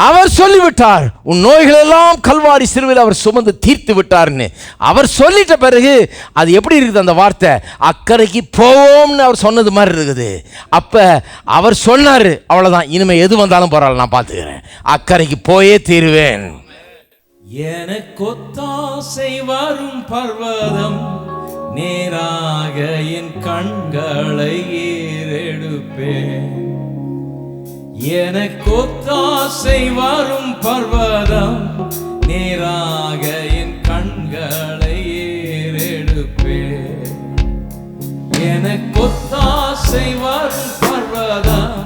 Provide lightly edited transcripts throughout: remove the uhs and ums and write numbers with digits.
அவர் சொல்லிவிட்டார், உன் நோய்கள் எல்லாம் கல்வாரி சிலுவையில் அவர் சுமந்து தீர்த்து விட்டார்னு அவர் சொல்லிட்ட பிறகு அது எப்படி இருக்குது? அந்த வார்த்தை அக்கறைக்கு போவோம்னு அவர் சொன்னது மாதிரி இருக்குது. அப்போ அவர் சொன்னார், அவ்வளோதான், இனிமேல் எது வந்தாலும் பரவாயில்ல, நான் பார்த்துக்கிறேன், அக்கறைக்கு போயே தீருவேன். எனக்கு ஒத்தாசை வரும் பர்வதம் நேராக என் கண்களை ஏறெடுப்பேன். எனக்கு ஒத்தாசை வரும் பர்வதம் நேராக என் கண்களை ஏறெடுப்பேன். எனக்கு ஒத்தாசை வரும் பர்வதம்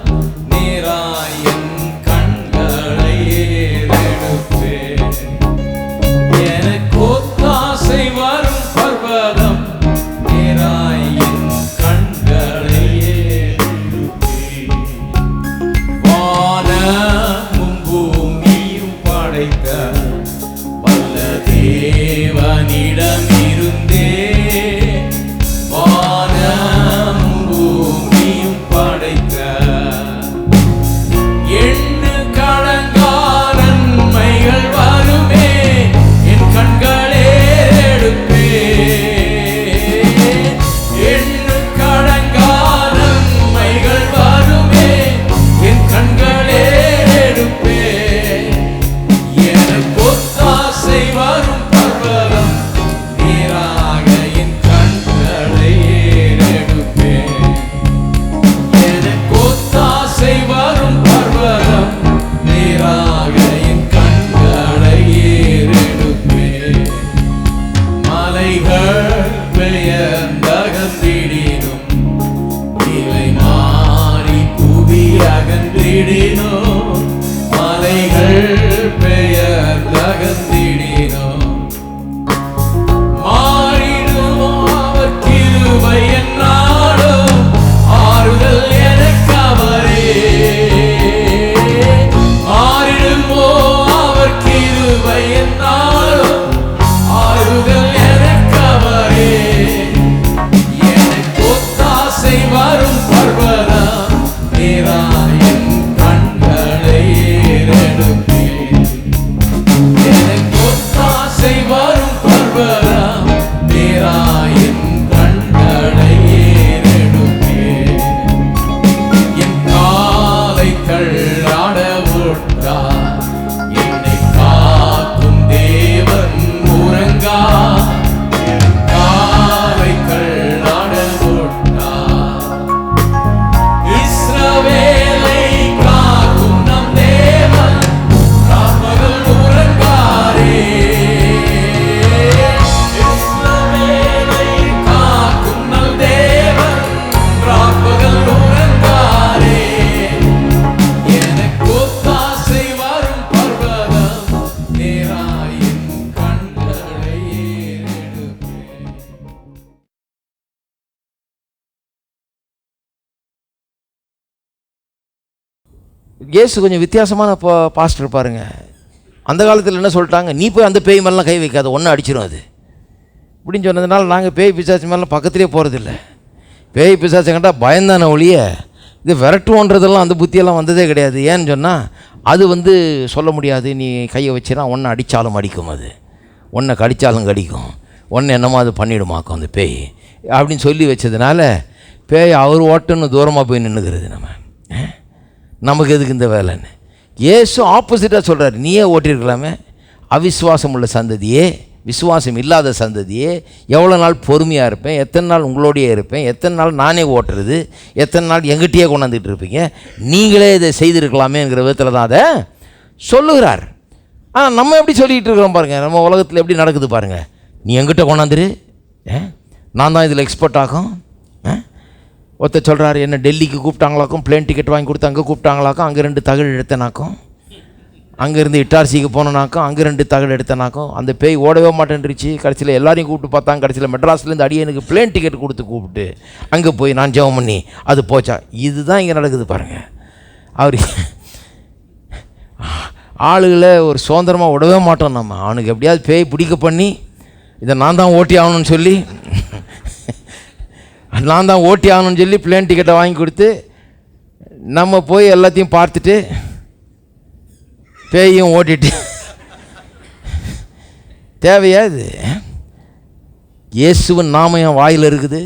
நேராக என் கண்களை ஏறெடுப்பேன். எனக்கு ஒத்தாசை வரும் பர்வதம் நேராய் என் கண்களை ஏறெடுப்பேன். வானமும் பூமியும் படைத்த வல்ல தேவனிடம் இருந்தே, வானமும் பூமியும் படைத்த எண்ணு கடங்கா நன்மைகள் வருமே என் கண்களே எடுப்பேன். எண்ணு கடங்கா நன்மைகள் வருமே என் கண்களே எடுப்பேன். எனக்கு ஒத்தாசை வரும் பர்வதம் நேராக என் கண்களை ஏறெடுப்பேன். எனக்கு ஒத்தாசை வரும் பர்வதம் நேராக என் கண்களை ஏறெடுப்பேன். மலைகள் பெயர்ந்தகன்றிடினும், நிலை மாறி புவி அகன்றிடினும், மலைகள் பெயர்ந்தகன்றிடினும், மாறிடுமோ அவர் கிருபை என்னாலும், ஆறுதல் எனக்கு அவரே. மாறிடுமோ அவர் கிருபை என்னாலும், ஆறுதல் எனக்கு அவரே. எனக்கு ஒத்தாசை வரும் பர்வதம் நேராய் என் கண்களை ஏறெடுப்பேன். எனக்கு ஒத்தாசை வரும் பர்வதம் நேராய் என் கண்களை ஏறெடுப்பேன். என் காலை தள்ளாட விட்டார், என்னை காக்கும் தேவன் உறங்கா. என் காலை தள்ளாட விட்டார், இஸ்ரவேலை காக்கும் நம் தேவன் ராப்பகல் உறங்காரே. இஸ்ரவேலை காக்கும் நம் தேவன் ராப்பகல் உறங்காரே. எனக்கு ஒத்தாசை வரும் பர்வதம் நேராய் என் கண்களை ஏறெடுப்பேன். இயேசு கொஞ்சம் வித்தியாசமான பாஸ்டர் பாருங்க. அந்த காலத்தில் என்ன சொல்லிட்டாங்க, நீ போய் அந்த பேய் மேலாம் கை வைக்காத, ஒன்று அடிச்சிடும் அது இப்படின்னு சொன்னதுனால நாங்கள் பேய் பிசாச்சு மேலாம் பக்கத்துலேயே போகிறதில்ல. பேய் பிசாச்சு கண்டா பயந்தான ஒழிய இது விரட்டுவோன்றதெல்லாம் அந்த புத்தியெல்லாம் வந்ததே கிடையாது. ஏன்னு சொன்னால் அது சொல்ல முடியாது, நீ கையை வச்சுனா ஒன்றை அடித்தாலும் அடிக்கும், அது ஒன்றை கடித்தாலும் கடிக்கும், ஒன்று என்னமோ அது பண்ணிவிடுமாக்கும் அந்த பேய் அப்படின்னு சொல்லி வச்சதுனால பேய் அவர் ஓட்டுன்னு தூரமாக போய் நின்றுக்கிறது. நமக்கு எதுக்கு இந்த வேலைன்னு இயேசு ஆப்போசிட்டாக சொல்கிறார், நீயே ஓட்டியிருக்கலாமே, அவிசுவாசம் உள்ள சந்ததியே, விசுவாசம் இல்லாத சந்ததியே, எவ்வளோ நாள் பொறுமையாக இருப்பேன், எத்தனை நாள் உங்களோடையே இருப்பேன், எத்தனை நாள் நானே ஓட்டுறது, எத்தனை நாள் எங்கிட்டயே கொண்டாந்துட்டு இருப்பீங்க, நீங்களே இதை செய்திருக்கலாமேங்கிற விதத்தில் தான் அதை சொல்லுகிறார். ஆனால் நம்ம எப்படி சொல்லிகிட்டு இருக்கிறோம் பாருங்கள், நம்ம உலகத்தில் எப்படி நடக்குது பாருங்கள். நீ எங்கிட்ட கொண்டாந்துரு, நான் தான் இதில் எக்ஸ்பர்ட் ஆகும். ஒருத்தர் சொல்கிறாரு, என்ன டெல்லிக்கு கூப்பிட்டாங்களாக்கும், பிளேன் டிக்கெட் வாங்கி கொடுத்து அங்கே கூப்பிட்டாங்களாக்கும், அங்கே 2 தகடு எடுத்தனாக்கும், அங்கேருந்து இட்டார்சிக்கு போனனாக்கும், அங்கே 2 தகடு எடுத்தனாக்கும், அந்த பேய் ஓடவே மாட்டேன்ருச்சு. கடைசியில் எல்லாரையும் கூப்பிட்டு பார்த்தாங்க, கடைசியில் மெட்ராஸ்லேருந்து அடியனுக்கு பிளேன் டிக்கெட் கொடுத்து கூப்பிட்டு அங்கே போய் நான் ஜெபம் பண்ணி அது போச்சா. இதுதான் இங்கே நடக்குது பாருங்கள். அவர் ஆளுகளை ஒரு சுதந்திரமாக விடவே மாட்டோம். நம்ம அவனுக்கு எப்படியாவது பேய் பிடிக்க பண்ணி இதை நான் தான் ஓட்டி ஆகணும்னு சொல்லி பிளேன் டிக்கெட்டை வாங்கி கொடுத்து நம்ம போய் எல்லாத்தையும் பார்த்துட்டு பேயும் ஓட்டிட்டு தேவையா இது? இயேசுவின் நாமம் என் வாயில் இருக்குது,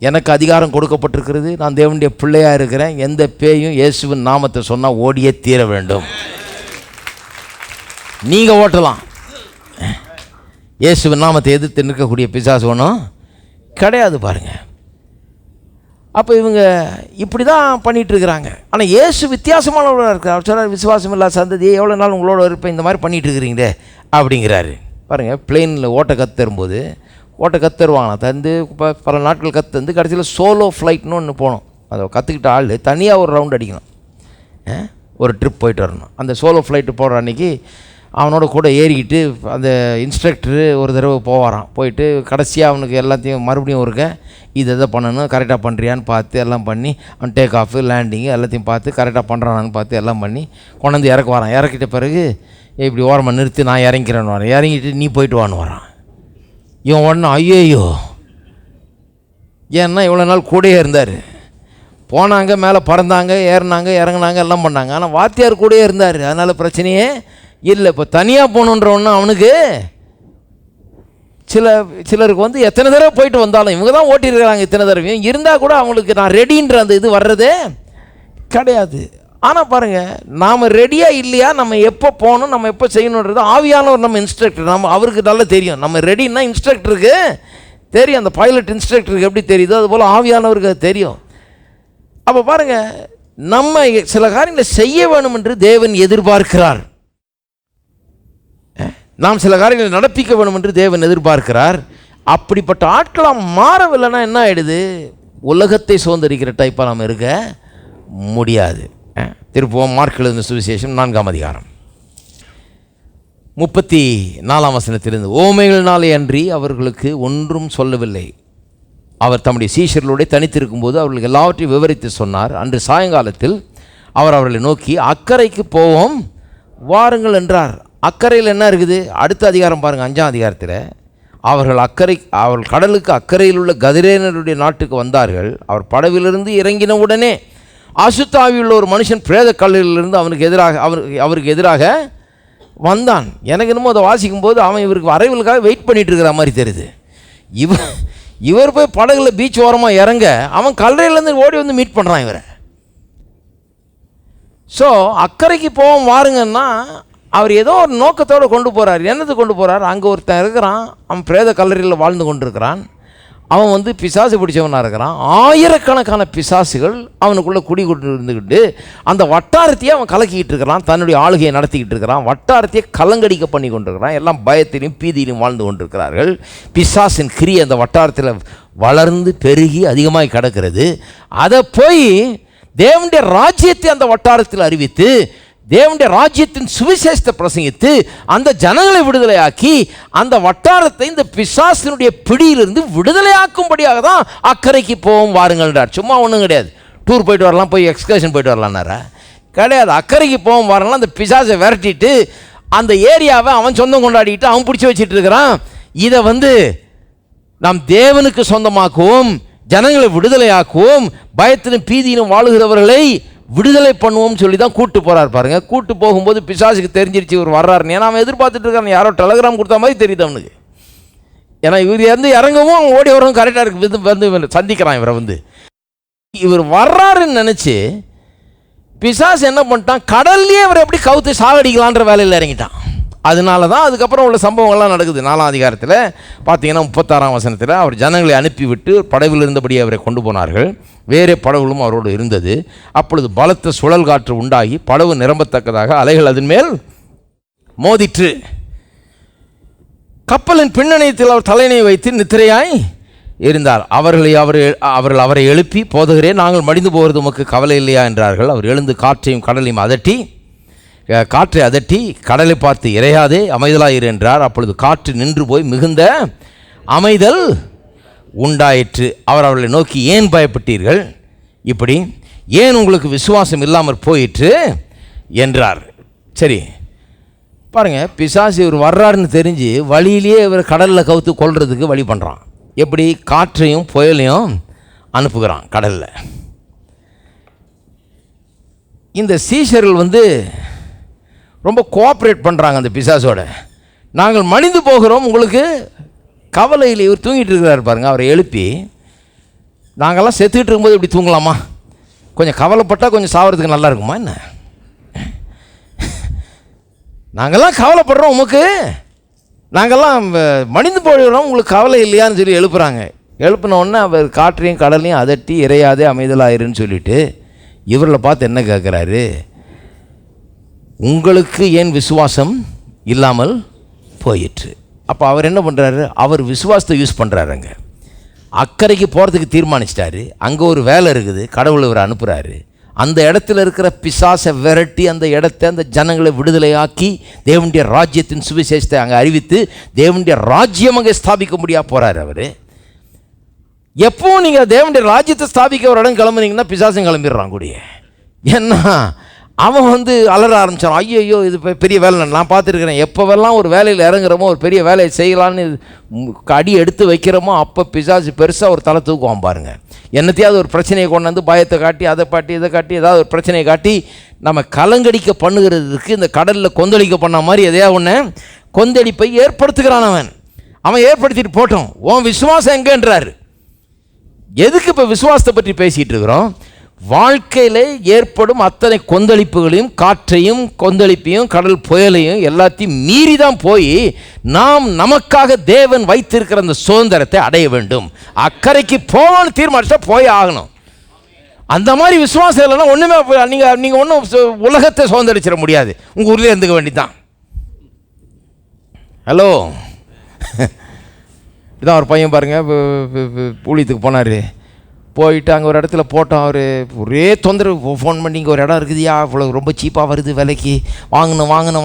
எனக்கு அதிகாரம் கொடுக்கப்பட்டிருக்கிறது, நான் தேவனுடைய பிள்ளையாக இருக்கிறேன். எந்த பேயும் இயேசுவின் நாமத்தை சொன்னால் ஓடியே தீர வேண்டும். நீங்கள் ஓட்டலாம், இயேசுவின் நாமத்தை எதிர்த்து நிற்கக்கூடிய பிசாசு ஒன்றும் கிடையாது பாருங்கள். அப்போ இவங்க இப்படி தான் பண்ணிகிட்ருக்கிறாங்க. ஆனால் இயேசு வித்தியாசமானவர்களாக இருக்கார். அவர் சொன்னார், விசுவாசம் இல்லாத சந்ததியை எவ்வளோ நாள் உங்களோட இருப்பேன், இந்த மாதிரி பண்ணிகிட்ருக்கிறீங்களே அப்படிங்கிறாரு. பாருங்கள், பிளெயினில் ஓட்ட கற்றுரும்போது ஓட்ட கற்றுருவாங்க. தந்து பல நாட்கள் கற்று கடைசியில் சோலோ ஃப்ளைட்னு ஒன்று போனோம். அதை கற்றுக்கிட்ட ஆள் தனியாக ஒரு ரவுண்ட் அடிக்கணும், ஒரு ட்ரிப் போயிட்டு வரணும். அந்த சோலோ ஃப்ளைட்டு போடுற அன்றைக்கி அவனோட கூட ஏறிக்கிட்டு அந்த இன்ஸ்ட்ரக்டரு ஒரு தடவை போவாரான். போயிட்டு கடைசியாக அவனுக்கு எல்லாத்தையும் மறுபடியும் ஒருக்க இதை பண்ணணும், கரெக்டாக பண்ணுறியான்னு பார்த்து எல்லாம் பண்ணி அவன் டேக் ஆஃபு லேண்டிங்கு எல்லாத்தையும் பார்த்து கரெக்டாக பண்ணுறானான்னு பார்த்து எல்லாம் பண்ணி கொண்டாந்து இறக்க வரான். இறக்கிட்ட பிறகு இப்படி ஓரமாக நிறுத்தி நான் இறங்கிறேன்னு வரேன். இறங்கிட்டு நீ போயிட்டு வான்னு வரான். இவன் ஒன்றும் ஐயோ, ஏன்னா இவ்வளோ நாள் கூடயே இருந்தார். போனாங்க, மேலே பறந்தாங்க, ஏறினாங்க, இறங்கினாங்க, எல்லாம் பண்ணாங்க. ஆனால் வாத்தியார் கூடயே இருந்தார், அதனால் பிரச்சனையே இல்லை. இப்போ தனியாக போகணுன்றவொன்னு அவனுக்கு சிலருக்கு வந்து எத்தனை தடவை போயிட்டு வந்தாலும் இவங்க தான் ஓட்டியிருக்கிறாங்க இத்தனை தடவையும் இருந்தால் கூட அவங்களுக்கு நான் ரெடின்ற அந்த இது வர்றதே கிடையாது. ஆனால் பாருங்கள், நாம் ரெடியாக இல்லையா, நம்ம எப்போ போகணும், நம்ம எப்போ செய்யணுன்றது ஆவியானவர் நம்ம இன்ஸ்ட்ரக்டர், நம்ம அவருக்கு நல்லா தெரியும். நம்ம ரெடின்னா இன்ஸ்ட்ரக்டருக்கு தெரியும், அந்த பைலட் இன்ஸ்ட்ரக்டருக்கு எப்படி தெரியுதோ அதுபோல் ஆவியானவருக்கு அது தெரியும். அப்போ பாருங்கள், நம்ம சில காரியங்களை செய்ய வேணும் என்று தேவன் எதிர்பார்க்கிறார். நாம் சில காரியங்களை நடப்பிக்க வேணும் என்று தேவன் எதிர்பார்க்கிறார். அப்படிப்பட்ட ஆட்களாக மாறவில்லைன்னா என்ன ஆகிடுது? உலகத்தை சுதந்திரிக்கிற டைப்பாக நாம் இருக்க முடியாது. திருப்போம் மார்க் எழுதின சுவிசேஷம் 4ஆம் அதிகாரம் 34ஆம் வசனத்திலிருந்து, ஓமைகளினாலே அன்றி அவர்களுக்கு ஒன்றும் சொல்லவில்லை. அவர் தம்முடைய சீஷர்களோடு தனித்திருக்கும்போது அவர்களுக்கு எல்லாவற்றையும் விவரித்து சொன்னார். அன்று சாயங்காலத்தில் அவர் அவர்களை நோக்கி, அக்கறைக்கு போவோம் வாருங்கள் என்றார். அக்கறையில் என்ன இருக்குது? அடுத்த அதிகாரம் பாருங்கள், 5ஆம் அதிகாரத்தில், அவர்கள் கடலுக்கு அக்கறையில் உள்ள கதிரேனருடைய நாட்டுக்கு வந்தார்கள். அவர் படவிலிருந்து இறங்கின உடனே அசுத்தாவியுள்ள ஒரு மனுஷன் பிரேத கல்லிலிருந்து அவருக்கு எதிராக வந்தான். எனக்கு என்னமோ அதை வாசிக்கும் போது அவன் இவருக்கு அறைவலுக்காக வெயிட் பண்ணிட்டு இருக்கிற மாதிரி தெரியுது. இவர் போய் படகுல பீச் ஓரமாக இறங்க அவன் கல்லறையிலேருந்து ஓடி வந்து மீட் பண்ணுறான் இவரை. ஸோ அக்கறைக்கு போவோம் வாருங்கன்னா அவர் ஏதோ ஒரு நோக்கத்தோடு கொண்டு போகிறார். என்னது கொண்டு போகிறார்? அங்கே ஒருத்தன் இருக்கிறான், அவன் பிரேத கல்லறையில் வாழ்ந்து கொண்டு இருக்கிறான். அவன் வந்து பிசாசு பிடிச்சவனாக இருக்கிறான். ஆயிரக்கணக்கான பிசாசுகள் அவனுக்குள்ளே குடி கொண்டு இருந்துக்கிட்டு அந்த வட்டாரத்தையே அவன் கலக்கிக்கிட்டு இருக்கிறான், தன்னுடைய ஆளுகையை நடத்திக்கிட்டு இருக்கிறான், வட்டாரத்தையே கலங்கடிக்க பண்ணி கொண்டிருக்கிறான். எல்லாம் பயத்திலையும் பீதியிலும் வாழ்ந்து கொண்டிருக்கிறார்கள். பிசாசின் கிரியை அந்த வட்டாரத்தில் வளர்ந்து பெருகி அதிகமாக கிடக்கிறது. அதை போய் தேவனுடைய ராஜ்யத்தை அந்த வட்டாரத்தில் அறிவித்து தேவனுடைய ராஜ்யத்தின் சுவிசேஷத்தை பிரசங்கித்து அந்த ஜனங்களை விடுதலையாக்கி அந்த வட்டாரத்தை இந்த பிசாசினுடைய பிடியிலிருந்து விடுதலையாக்கும்படியாக தான் அக்கறைக்கு போவோம் வாருங்கள்ன்றார். சும்மா ஒன்றும் கிடையாது, டூர் போயிட்டு வரலாம், போய் எக்ஸ்கர்ஷன் போயிட்டு வரலான்னாரா? கிடையாது. அக்கறைக்கு போவோம் வாருங்கலாம் அந்த பிசாசை விரட்டிட்டு அந்த ஏரியாவை அவன் சொந்தம் கொண்டாடிட்டு அவன் பிடிச்சி வச்சுட்டு இருக்கிறான். இதை வந்து நாம் தேவனுக்கு சொந்தமாக்குவோம், ஜனங்களை விடுதலையாக்குவோம், பயத்திலும் பீதியிலும் வாழுகிறவர்களை விடுதலை பண்ணுவோம் சொல்லி தான் கூட்டு போகிறார் பாருங்க. கூட்டு போகும்போது பிசாசுக்கு தெரிஞ்சிருச்சு இவர் வர்றாருன்னு. ஏன்னா அவன் எதிர்பார்த்துட்டு இருக்கான், யாரோ டெலகிராம் கொடுத்த மாதிரி தெரியுது அவனுக்கு. ஏன்னா இவர் இறங்கவும் அவன் ஓடி வரவும் கரெக்டாக இருக்கு, வந்து சந்திக்கிறான் இவரை. வந்து இவர் வர்றாருன்னு நினச்சி பிசாசு என்ன பண்ணிட்டான், கடல்லையே இவர் எப்படி கவுத்து சாகடிக்கலான்ற வேலையில் இறங்கிட்டான். அதனால தான் அதுக்கப்புறம் உள்ள சம்பவங்கள்லாம் நடக்குது. 4ஆம் அதிகாரத்தில் பார்த்தீங்கன்னா 36ஆம் வசனத்தில், அவர் ஜனங்களை அனுப்பிவிட்டு படவில் இருந்தபடியே அவரை கொண்டு போனார்கள். வேறே படகுகளும் அவரோடு இருந்தது. அப்பொழுது பலத்த சுழல் காற்று உண்டாகி படகு நிரம்பத்தக்கதாக அலைகள் அதன் மேல் மோதிற்று. கப்பலின் பின்னணியத்தில் அவர் தலையினை வைத்து நித்திரையாய் இருந்தார். அவர்கள் அவரை எழுப்பி, போதகரே, நாங்கள் மடிந்து போகிறது உமக்கு கவலை இல்லையா என்றார்கள். அவர் எழுந்து காற்றையும் கடலையும் காற்றை அதட்டி கடலை பார்த்து, இறையாதே, அமைதலாயிரு என்றார். அப்பொழுது காற்று நின்று போய் மிகுந்த அமைதல் உண்டாயிற்று. அவர் அவர்களை நோக்கி, ஏன் பயப்பட்டீர்கள்? இப்படி ஏன் உங்களுக்கு விசுவாசம் இல்லாமல் போயிற்று என்றார். சரி பாருங்கள், பிசாசு இவர் வர்றாருன்னு தெரிஞ்சு வழியிலேயே இவர் கடலில் கவுத்து கொள்றதுக்கு வழி பண்ணுறான். எப்படி? காற்றையும் புயலையும் அனுப்புகிறான் கடலில். இந்த சீஷர்கள் வந்து ரொம்ப கோஆப்ரேட் பண்ணுறாங்க அந்த பிசாசோட. நாங்கள் மடிந்து போகிறோம், உங்களுக்கு கவலையில். இவர் தூங்கிட்டு இருக்கிறார் பாருங்க, அவரை எழுப்பி, நாங்கள்லாம் செத்துக்கிட்டு இருக்கும்போது இப்படி தூங்கலாமா? கொஞ்சம் கவலைப்பட்டால் கொஞ்சம் சாவறதுக்கு நல்லா இருக்குமா என்ன? நாங்கள்லாம் கவலைப்படுறோம் உமக்கு, நாங்கள்லாம் மடிந்து போகிறோம், உங்களுக்கு கவலை இல்லையான்னு சொல்லி எழுப்புறாங்க. எழுப்பின உடனே அவர் காற்றையும் கடலையும் அதட்டி இறையாதே அமைதலாயிருன்னு சொல்லிட்டு இவரில் பார்த்து என்ன கேட்குறாரு, உங்களுக்கு ஏன் விசுவாசம் இல்லாமல் போயிற்று. அப்போ அவர் என்ன பண்ணுறாரு, அவர் விசுவாசத்தை யூஸ் பண்ணுறாருங்க. அக்கறைக்கு போகிறதுக்கு தீர்மானிச்சிட்டாரு. அங்கே ஒரு வேலை இருக்குது, கடவுள் இவர் அனுப்புகிறாரு. அந்த இடத்துல இருக்கிற பிசாசை விரட்டி அந்த இடத்த அந்த ஜனங்களை விடுதலையாக்கி தேவனுடைய ராஜ்யத்தின் சுவிசேஷத்தை அங்கே அறிவித்து தேவனுடைய ராஜ்யம் அங்கே ஸ்தாபிக்க முடியா போகிறார் அவர். எப்பவும் நீங்கள் தேவனுடைய ராஜ்யத்தை ஸ்தாபிக்க ஒரு இடம் கிளம்புனீங்கன்னா பிசாசும் கிளம்பிடுறான் கூடிய. ஏன்னா அவன் அலற ஆரம்பித்தான், ஐயோ இது பெரிய வேலை. நான் பார்த்துருக்கிறேன், எப்போவெல்லாம் ஒரு வேலையில் இறங்குறோமோ, ஒரு பெரிய வேலையை செய்யலான்னு அடி எடுத்து வைக்கிறோமோ, அப்போ பிசாசு பெருசாக ஒரு தலை தூக்குவான் பாருங்கள். என்னத்தையாவது ஒரு பிரச்சனையை கொண்டு வந்து பயத்தை காட்டி அதை பாட்டி இதை காட்டி ஏதாவது ஒரு பிரச்சனையை காட்டி நம்ம கலங்கடிக்க பண்ணுகிறதுக்கு இந்த கடலில் கொந்தளிக்க பண்ண மாதிரி எதையா ஒன்று கொந்தளிப்பை ஏற்படுத்துகிறான் அவன் ஏற்படுத்திட்டு போட்டோம். உன் விசுவாசம் எங்கன்றாரு. எதுக்கு இப்போ விசுவாசத்தை பற்றி பேசிகிட்டு இருக்கிறோம்? வாழ்க்கையில் ஏற்படும் அத்தனை கொந்தளிப்புகளையும் காற்றையும் கொந்தளிப்பையும் கடல் புயலையும் எல்லாத்தையும் மீறி தான் போய் நாம் நமக்காக தேவன் வைத்திருக்கிற அந்த சுதந்திரத்தை அடைய வேண்டும். அக்கறைக்கு போகணும்னு தீர்மானிச்சா போய் ஆகணும். அந்த மாதிரி விசுவாசம் இல்லைன்னா ஒன்றுமே நீங்கள் ஒன்றும் உலகத்தை சுதந்திரிச்சிட முடியாது. உங்கள் ஊர்லேயே இருந்துக்க வேண்டியதான். ஹலோ, இதான் ஒரு பையன் பாருங்கள், ஊழியத்துக்கு போனார். போயிட்டு அங்கே ஒரு இடத்துல போட்டோம். அவர் ஒரே தொந்தரவு, ஃபோன் பண்ணி இங்கே ஒரு இடம் இருக்குதுயா, இவ்வளோ ரொம்ப சீப்பாக வருது விலைக்கு,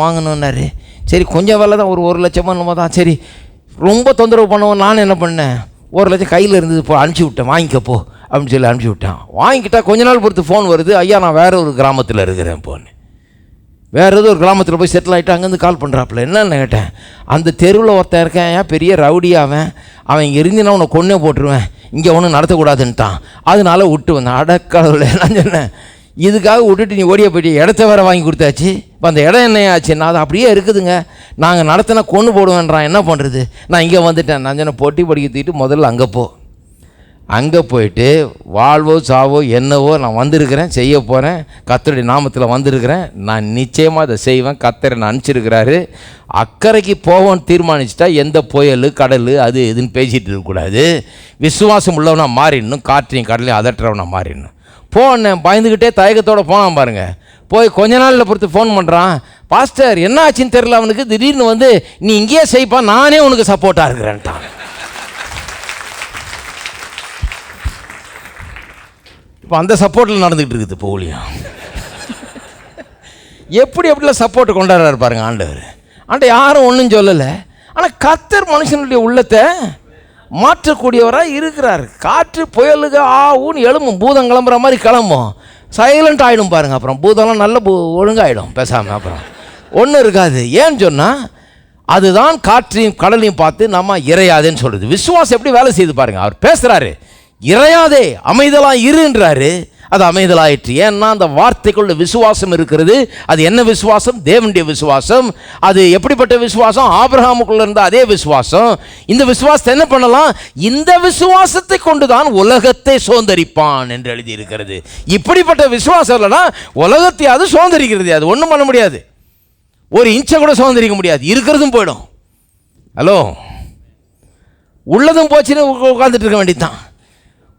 வாங்கணுன்னாரு. சரி கொஞ்சம் விலை தான், ஒரு 1 லட்சமோ என்னமோ தான். சரி ரொம்ப தொந்தரவு பண்ணுவோம். நான் என்ன பண்ணேன், 1 லட்சம் கையில் இருந்தது, இப்போ அனுப்பிச்சி விட்டேன், வாங்கிக்கப்போ அப்படின்னு சொல்லி அனுப்பிச்சி விட்டேன். வாங்கிக்கிட்டா கொஞ்ச நாள் பொறுத்து ஃபோன் வருது, ஐயா நான் வேறு ஒரு கிராமத்தில் இருக்கிறேன், போன்னு வேறு ஏதோ ஒரு கிராமத்தில் போய் செட்டில் ஆகிட்டு அங்கேருந்து கால் பண்ணுறாப்புல. என்னன்னு கேட்டேன், அந்த தெருவில் ஒருத்தன் இருக்கேன், ஏன் பெரிய ரவுடியாவன், அவன் இங்கே இருந்துன்னா உன்னை கொன்னே போட்டுருவேன், இங்கே ஒன்றும் நடத்தக்கூடாதுன்ட்டான், அதனால விட்டு வந்தேன். அடக்கடவுளே, நான் சொன்னேன் இதுக்காக விட்டுட்டு நீ ஓடிய போயிட்டு இடத்த வேறு வாங்கி கொடுத்தாச்சு, இப்போ அந்த இடம் என்ன ஆச்சுன்னா அது அப்படியே இருக்குதுங்க, நாங்கள் நடத்தினா கொண்டு போடுவேன்றான், என்ன பண்ணுறது, நான் இங்கே வந்துட்டேன். நான் சொன்னேன் போட்டி படிக்க தூக்கிட்டு முதல்ல அங்கே போயிட்டு வாழ்வோ சாவோ என்னவோ நான் வந்திருக்கிறேன், செய்ய போகிறேன், கர்த்தருடைய நாமத்தில் வந்திருக்கிறேன், நான் நிச்சயமாக அதை செய்வேன், கர்த்தரை நான் அனுப்பிச்சிருக்கிறாரு. அக்கறைக்கு போவோன்னு தீர்மானிச்சிட்டா எந்த புயல் கடல் அது எதுன்னு பேசிகிட்டு இருக்கக்கூடாது. விசுவாசம் உள்ளவனா மாறிடணும், காற்றையும் கடலையும் அதட்டுறவனா மாறிடணும். போனேன், பயந்துக்கிட்டே தயக்கத்தோடு போனான் பாருங்கள். போய் கொஞ்ச நாளில் பொறுத்து ஃபோன் பண்ணுறான், பாஸ்டர் என்ன ஆச்சுன்னு தெரில அவனுக்கு, திடீர்னு நீ இங்கேயே செய்ப்பா, நானே உனக்கு சப்போர்ட்டாக இருக்கிறேன்ட்டான். இப்போ அந்த சப்போர்ட்டில் நடந்துக்கிட்டு இருக்குது இப்போ ஊழியம். எப்படிலாம் சப்போர்ட்டு கொண்டாடுறாரு பாருங்க ஆண்டவர். யாரும் ஒன்றும் சொல்லலை, ஆனால் கர்த்தர் மனுஷனுடைய உள்ளத்தை மாற்றக்கூடியவராக இருக்கிறார். காற்று புயலுக்கு ஊன்னு எழும்பும், பூதம் கிளம்புற மாதிரி கிளம்பும், சைலண்ட் ஆகிடும் பாருங்கள். அப்புறம் பூதம்லாம் நல்ல ஒழுங்காகிடும் பேசாமல், அப்புறம் ஒன்றும் இருக்காது. ஏன்னு சொன்னால் அதுதான் காற்றையும் கடலையும் பார்த்து நம்ம இறையாதேன்னு சொல்கிறது. விசுவாசம் எப்படி வேலை செய்து பாருங்கள். அவர் பேசுகிறாரு, இறையாதே அமைதலாக இருன்றாரு, அது அமைதலாயிற்று. ஏன்னா அந்த வார்த்தைக்குள்ள விசுவாசம் இருக்கிறது. அது என்ன விசுவாசம்? தேவனுடைய விசுவாசம். அது எப்படிப்பட்ட விசுவாசம்? ஆபிரகாமுக்குள்ள இருந்த அதே விசுவாசம். இந்த விசுவாசத்தை என்ன பண்ணலாம்? இந்த விசுவாசத்தை கொண்டுதான் உலகத்தை சுதந்தரிப்பான் என்று எழுதி இருக்கிறது. இப்படிப்பட்ட விசுவாசம் இல்லைன்னா உலகத்தை அது சுதந்தரிக்கிறது, அது ஒன்றும் பண்ண முடியாது, ஒரு இன்ச்சை கூட சுதந்தரிக்க முடியாது, இருக்கிறதும் போயிடும். ஹலோ, உள்ளதும் போச்சுன்னு உட்கார்ந்துட்டு இருக்க வேண்டியதுதான்.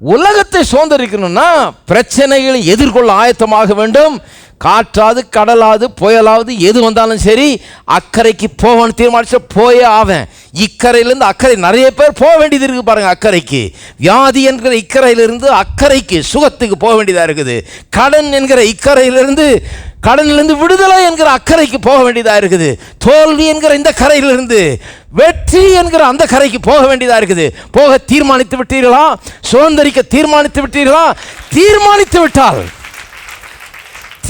உலகத்தை சுதந்தரிக்கணும்னா பிரச்சனைகளை எதிர்கொள்ள ஆயத்தமாக வேண்டும். காற்றாது கடலாது புயலாவது எது வந்தாலும் சரி, அக்கறைக்கு போவான்னு தீர்மானிச்சா போயே ஆவேன். இக்கரையிலேருந்து அக்கறை நிறைய பேர் போக வேண்டியது இருக்குது பாருங்கள். அக்கறைக்கு வியாதி என்கிற இக்கரையிலிருந்து அக்கறைக்கு சுகத்துக்கு போக வேண்டியதாக இருக்குது. கடன் என்கிற இக்கரையிலிருந்து கடனிலிருந்து விடுதலை என்கிற அக்கறைக்கு போக வேண்டியதாக இருக்குது. தோல்வி என்கிற இந்த கரையிலிருந்து வெற்றி என்கிற அந்த கரைக்கு போக வேண்டியதாக இருக்குது. போக தீர்மானித்து விட்டீர்களா? சுதந்திரிக்க தீர்மானித்து விட்டீர்களா? தீர்மானித்து விட்டால்,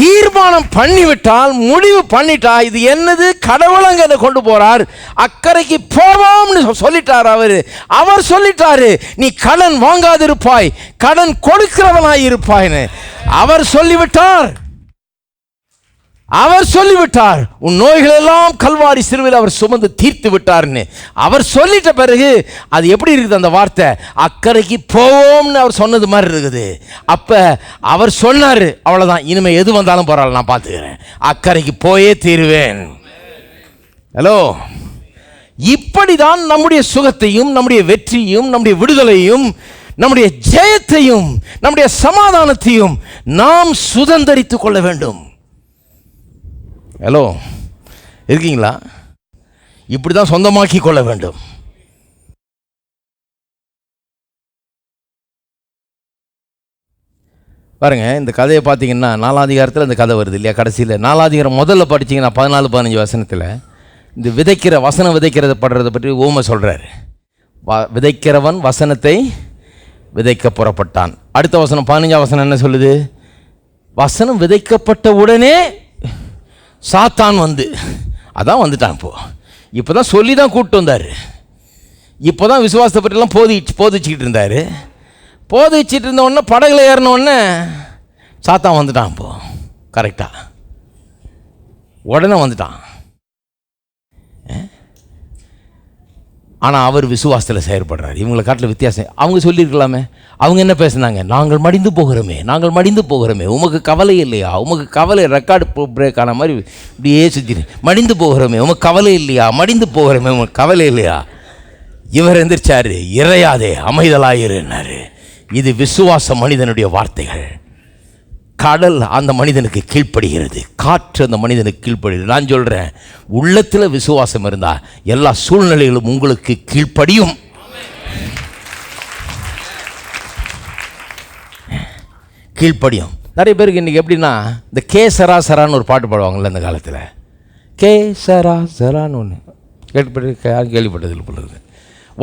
தீர்மானம் பண்ணிவிட்டால், முடிவு பண்ணிட்டா, இது என்னது கடவுள் அங்கே என்ன கொண்டு போறார், அக்கறைக்கு போவோம்னு சொல்லிட்டார். அவர் சொல்லிட்டாரு, நீ கடன் வாங்காதிருப்பாய், கடன் கொடுக்கிறவனாய் இருப்பாய்னு அவர் சொல்லிவிட்டார். அவர் சொல்லிவிட்டார், உன் நோய்களெல்லாம் கல்வாரி சிலுவையில் அவர் சுமந்து தீர்த்து விட்டார்னு அவர் சொல்லிட்ட பிறகு அது எப்படி இருக்குது? அந்த வார்த்தை அக்கறைக்கு போவோம்னு அவர் சொன்னது மாதிரி இருக்குது. அப்போ அவர் சொன்னார், அவ்வளோதான், இனிமேல் எது வந்தாலும் பரவாயில்ல, நான் பார்த்துக்கிறேன், அக்கறைக்கு போயே தீருவேன். ஹலோ, இப்படிதான் நம்முடைய சுகத்தையும் நம்முடைய வெற்றியும் நம்முடைய விடுதலையும் நம்முடைய ஜெயத்தையும் நம்முடைய சமாதானத்தையும் நாம் சுதந்தரித்துக் கொள்ள வேண்டும். ஹலோ, இருக்கீங்களா? இப்படி தான் சொந்தமாக்கி கொள்ள வேண்டும். பாருங்க, இந்த கதையை பார்த்தீங்கன்னா 4ஆம் அதிகாரத்தில் இந்த கதை வருது இல்லையா? கடைசியில் 4ஆம் அதிகாரம் முதல்ல படிச்சிங்கன்னா 14-15 வசனத்தில் இந்த வசனம் விதைக்கிறத படுறதை பற்றி ஊமை சொல்கிறார். விதைக்கிறவன் வசனத்தை விதைக்க புறப்பட்டான். அடுத்த வசனம் 15ஆம் வசனம் என்ன சொல்லுது? வசனம் விதைக்கப்பட்ட உடனே சாத்தான் அதான் வந்துட்டான். இப்போ தான் சொல்லி தான் கூப்பிட்டு வந்தார். இப்போ தான் விசுவாசத்தை பற்றிலாம் போதிச்சுக்கிட்டு இருந்தார். போதிச்சுட்டு இருந்த உடனே படகுல ஏறின உடனே சாத்தான் வந்துட்டான். கரெக்டாக உடனே வந்துட்டான். ஆனால் அவர் விசுவாசத்தில் செயல்படுறார். இவங்களை காட்டில் வித்தியாசம். அவங்க சொல்லியிருக்கலாமே, அவங்க என்ன பேசுனாங்க? நாங்கள் மடிந்து போகிறோமே, உமக்கு கவலை இல்லையா? உமக்கு கவலை, ரெக்கார்டு பிரேக் ஆன மாதிரி இப்படியே சுற்றி, மடிந்து போகிறோமே, உமக்கு கவலை இல்லையா? மடிந்து போகிறோமே, உமக்கு கவலை இல்லையா? இவர் எந்திரிச்சாரு, இறையாதே அமைதலாயிருன்னாரு. இது விசுவாச மனிதனுடைய வார்த்தைகள். கடல் அந்த மனிதனுக்கு கீழ்ப்படுகிறது, காற்று அந்த மனிதனுக்கு கீழ்ப்படுகிறது. நான் சொல்கிறேன், உள்ளத்தில் விசுவாசம் இருந்தால் எல்லா சூழ்நிலைகளும் உங்களுக்கு கீழ்ப்படியும். கீழ்ப்படியும். நிறைய பேருக்கு இன்றைக்கி எப்படின்னா, இந்த கே சரா சரான்னு ஒரு பாட்டு பாடுவாங்கள்ல இந்த காலத்தில். கே சரா சரான்னு ஒன்று கேள்விப்பட்டதில் போடுறது.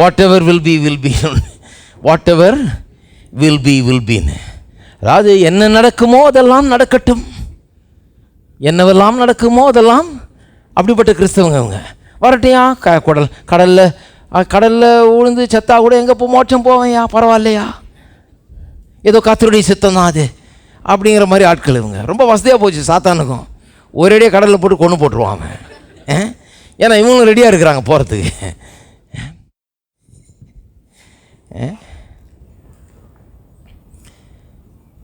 Whatever will be, whatever will பின்னு. அதாவது என்ன நடக்குமோ அதெல்லாம் நடக்கட்டும், என்னவெல்லாம் நடக்குமோ அதெல்லாம். அப்படிப்பட்ட கிறிஸ்தவங்க அவங்க. வரட்டையா, கடலில் விழுந்து செத்தா கூட எங்கே மோட்சம் போவேன்யா, பரவாயில்லையா, ஏதோ கர்த்தருடைய சித்தம் தான் அது அப்படிங்கிற மாதிரி ஆட்கள் இவங்க. ரொம்ப வசதியாக போச்சு சாத்தானுக்கும். ஒரேடியாக கடலில் போட்டு கொண்டு போட்டுருவாங்க. ஏன்னா இவங்களும் ரெடியாக இருக்கிறாங்க போகிறதுக்கு.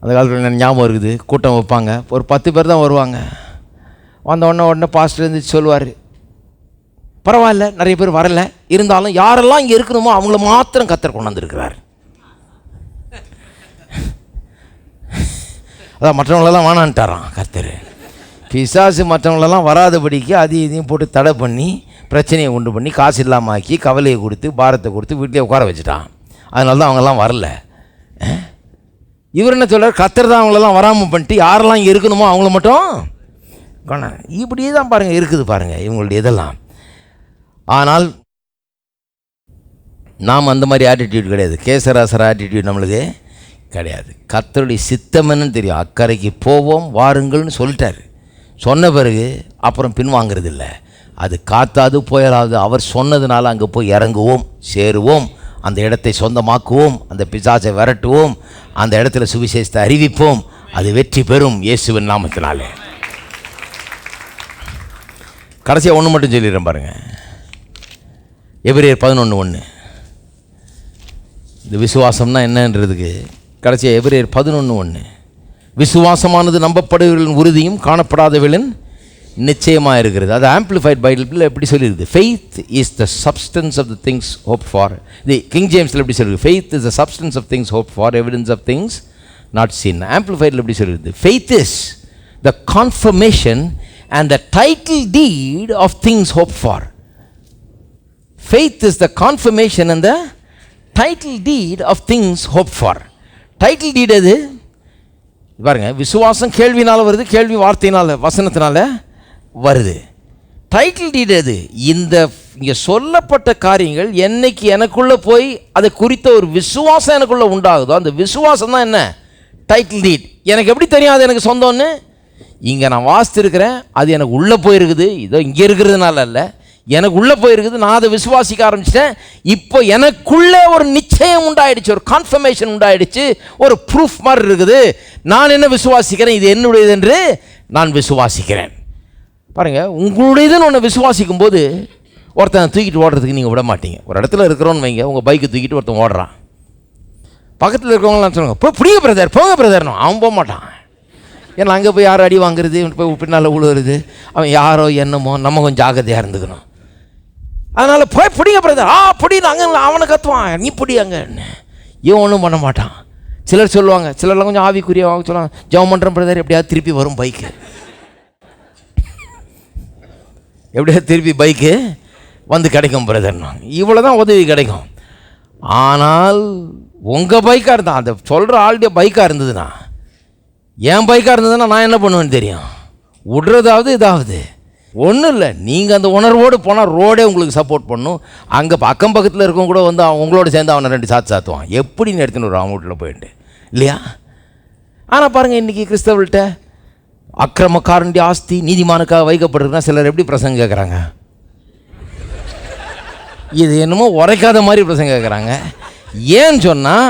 அந்த காலத்தில் எனக்கு ஞாபகம் இருக்குது, கூட்டம் வைப்பாங்க, ஒரு 10 பேர் தான் வருவாங்க. உடனே பாஸ்டர் இருந்துச்சு சொல்லுவார், பரவாயில்ல நிறைய பேர் வரலை, இருந்தாலும் யாரெல்லாம் இங்கே இருக்கணுமோ அவங்கள மாத்திரம் கர்த்தர் கொண்டாந்துருக்கிறார். அதான் மற்றவங்களெல்லாம் வேணான்ட்டாரான் கர்த்தர். பிசாசு மற்றவங்களெல்லாம் வராதபடிக்கு இதையும் போட்டு தடை பண்ணி பிரச்சனையை உண்டு பண்ணி காசு இல்லாமல் ஆக்கி கவலையை கொடுத்து பாரத்தை கொடுத்து வீட்டிலே உட்கார வச்சுட்டான். அதனால தான் அவங்கெல்லாம் வரல. இவர் என்ன சொல்கிறார்? கர்த்தர் தான் அவங்களெல்லாம் வராமல் பண்ணிட்டு யாரெல்லாம் இங்கே இருக்கணுமோ அவங்கள மட்டும் இப்படியே தான் பாருங்கள் இருக்குது பாருங்கள் இவங்களுடைய இதெல்லாம். ஆனால் நாம் அந்த மாதிரி ஆட்டிடியூட் கிடையாது. கேசராசர ஆட்டிடியூட் நம்மளுக்கு கிடையாது. கர்த்தருடைய சித்தம்னு தெரியும். அக்கறைக்கு போவோம் வாருங்கள்னு சொல்லிட்டார். சொன்ன பிறகு அப்புறம் பின்வாங்கிறது இல்லை. அது காத்தாது புயலாது அவர் சொன்னதுனால அங்கே போய் இறங்குவோம், சேருவோம், அந்த இடத்தை சொந்தமாக்குவோம், அந்த பிசாசை விரட்டுவோம், அந்த இடத்துல சுவிசேஷத்தை அறிவிப்போம். அது வெற்றி பெறும் இயேசுவின் நாமத்தினாலே. கடைசியாக ஒன்று மட்டும் சொல்லிடுறேன் பாருங்கள். எபிரேயர் 11:1. இந்த விசுவாசம்னா என்னன்றதுக்கு கடைசியாக எபிரேயர் 11:1. விசுவாசமானது நம்பப்படுவர்களின் உறுதியும் காணப்படாதவர்களின் நிச்சயமாக இருக்கிறது. அது ஆம்பிளிஃபைட் பைபிளில் எப்படி சொல்லியிருக்குது? Faith is the substance of the things hope for. இது கிங் ஜேம்ஸில் எப்படி சொல்லியிருக்கு? Faith is the substance of things hope for, evidence of things not seen. ஆம்பிளிஃபைடில் எப்படி சொல்லியிருக்குது? Faith is the confirmation and the title deed of things hope for. Faith is the confirmation and the title deed of things hoped for. Title deed எது பாருங்க. விசுவாசம் கேள்வினால வருது, கேள்வி வார்த்தையினால வசனத்தினால வருது. டைட்டில் டீட் எது? இந்த இங்கே சொல்லப்பட்ட காரியங்கள் என்னைக்கு எனக்குள்ளே போய் அதை குறித்த ஒரு விசுவாசம் எனக்குள்ளே உண்டாகுதோ அந்த விசுவாசம் தான் என்ன? டைட்டில் டீட். எனக்கு எப்படி தெரியாது எனக்கு சொந்தம்னு? இங்கே நான் வாசித்திருக்கிறேன், அது எனக்கு உள்ளே போயிருக்குது. இதோ இங்கே இருக்கிறதுனால இல்லை, எனக்கு உள்ளே போயிருக்குது, நான் அதை விசுவாசிக்க ஆரம்பிச்சிட்டேன். இப்போ எனக்குள்ளே ஒரு நிச்சயம் உண்டாயிடுச்சு, ஒரு கான்ஃபர்மேஷன் உண்டாயிடுச்சு, ஒரு ப்ரூஃப் மாதிரி இருக்குது. நான் என்ன விசுவாசிக்கிறேன்? இது என்னுடையது என்று நான் விசுவாசிக்கிறேன். பாருங்கள், உங்களுடையதுன்னு ஒன்று விசுவாசிக்கும் போது ஒருத்தன் தூக்கிட்டு ஓடுறதுக்கு நீங்கள் விட மாட்டீங்க. ஒரு இடத்துல இருக்கிறோன்னு வைங்க, உங்கள் பைக்கை தூக்கிட்டு ஒருத்தன் ஓடுறான். பக்கத்தில் இருக்கிறவங்களாம் சொல்லுவாங்க, இப்போ பிடிங்க பிரதர், போங்க பிரதர்னு. அவன் போக மாட்டான். ஏன்னா அங்கே போய் யார் அடி வாங்குறது, போய் பின்னால் உழுவுறது, அவன் யாரோ என்னமோ, நம்ம கொஞ்சம் ஜாக்கிரதையாக இருந்துக்கணும். அதனால் போய் பிடிங்க பிரதர், பிடின்னு அங்கே அவனை கத்துவான், நீ பிடி அங்கன்னு. ஏன் ஒன்றும் பண்ண மாட்டான். சிலர் சொல்லுவாங்க, சிலர்லாம் கொஞ்சம் ஆவிக்குரிய சொல்லுவாங்க, ஜெபம் பண்ணுற பிரதர் எப்படியாவது திருப்பி வரும் பைக்கு, எப்படியாவது திருப்பி பைக்கு வந்து கிடைக்கும் பிரதர்னாங்க. இவ்வளோ தான் உதவி கிடைக்கும். ஆனால் உங்கள் பைக்காக இருந்தால், அந்த சொல்கிற ஆளுடைய பைக்காக இருந்ததுன்னா, என் பைக்காக இருந்ததுன்னா நான் என்ன பண்ணுவேன்னு தெரியும். விடுறதாவது இதாவது ஒன்றும் இல்லை. நீங்கள் அந்த உணர்வோடு போனால் ரோடே உங்களுக்கு சப்போர்ட் பண்ணும். அங்கே அக்கம் பக்கத்தில் இருக்கவங்க கூட வந்து உங்களோட சேர்ந்து அவனை 2 சாத்துவான். எப்படின்னு எடுத்துன்னு ஒரு அவன் வீட்டில் போயிட்டு இல்லையா? ஆனால் பாருங்கள், இன்றைக்கி கிறிஸ்தவர்கள்ட்ட அக்கிரமக்காரனுடைய ஆஸ்தி நீதிமானுக்காக வைக்கப்படுறதுன்னா சிலர் எப்படி பிரசங்கம் கேட்குறாங்க, இது என்னமோ உரைக்காத மாதிரி பிரசங்கம் கேட்குறாங்க. ஏன்னு சொன்னால்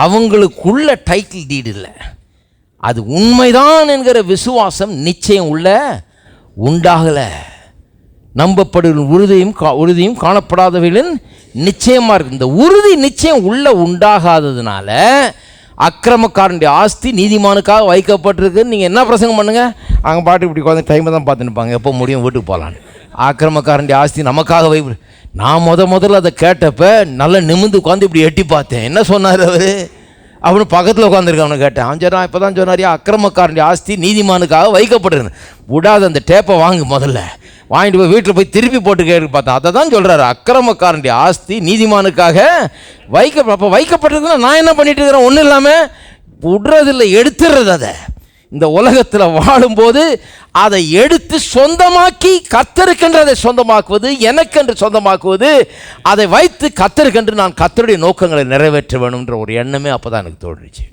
அவங்களுக்குள்ள டைட்டில் டீடு இல்லை. அது உண்மைதான் என்கிற விசுவாசம் நிச்சயம் உண்டாகலை. நம்பப்படும் உறுதியும் காணப்படாதவைகளின் நிச்சயமாக இருக்குது. இந்த உறுதி நிச்சயம் உண்டாகாததுனால அக்கிரமக்காரனுடைய ஆஸ்தி நீதிமானுக்காக வைக்கப்பட்டிருக்குன்னு நீங்கள் என்ன பிரசங்கம் பண்ணுங்கள், அங்கே பாட்டு இப்படி குழந்தை டைமை தான் பார்த்துன்னு இருப்பாங்க, எப்போ முடியும் வீட்டுக்கு போகலான்னு. அக்கிரமக்காரனுடைய ஆஸ்தி நமக்காக நான் முதல்ல அதை கேட்டப்போ நல்லா நிமிந்து உட்காந்து இப்படி எட்டி பார்த்தேன். என்ன சொன்னார் அவர் அப்படின்னு பக்கத்தில் உட்காந்துருக்க அவனை கேட்டேன். அவன் சொன்னான், இப்போ தான் சொன்னாரியா அக்கிரமக்காரனுடைய ஆஸ்தி நீதிமானுக்காக வைக்கப்படுறது. விடாத அந்த டேப்பை முதல்ல வாங்கிட்டு போய் வீட்டில் போய் திருப்பி போட்டு கேட்டு பார்த்தேன். அதை தான் சொல்கிறாரு, அக்கிரமக்காரனுடைய ஆஸ்தி நீதிமானுக்காக அப்போ வைக்கப்பட்டிருக்குன்னா நான் என்ன பண்ணிட்டு இருக்கிறேன், ஒன்றும் இல்லாமல் விடுறதில்லை, எடுத்துடுறது. அதை இந்த உலகத்தில் வாழும்போது அதை எடுத்து சொந்தமாக்கி கர்த்தருக்கென்று சொந்தமாக்குவது, எனக்கென்று சொந்தமாக்குவது, அதை வைத்து கர்த்தருக்கென்று நான் கர்த்தருடைய நோக்கங்களை நிறைவேற்ற வேணும்ன்ற ஒரு எண்ணமே அப்போ தான் எனக்கு தோன்றுச்சு.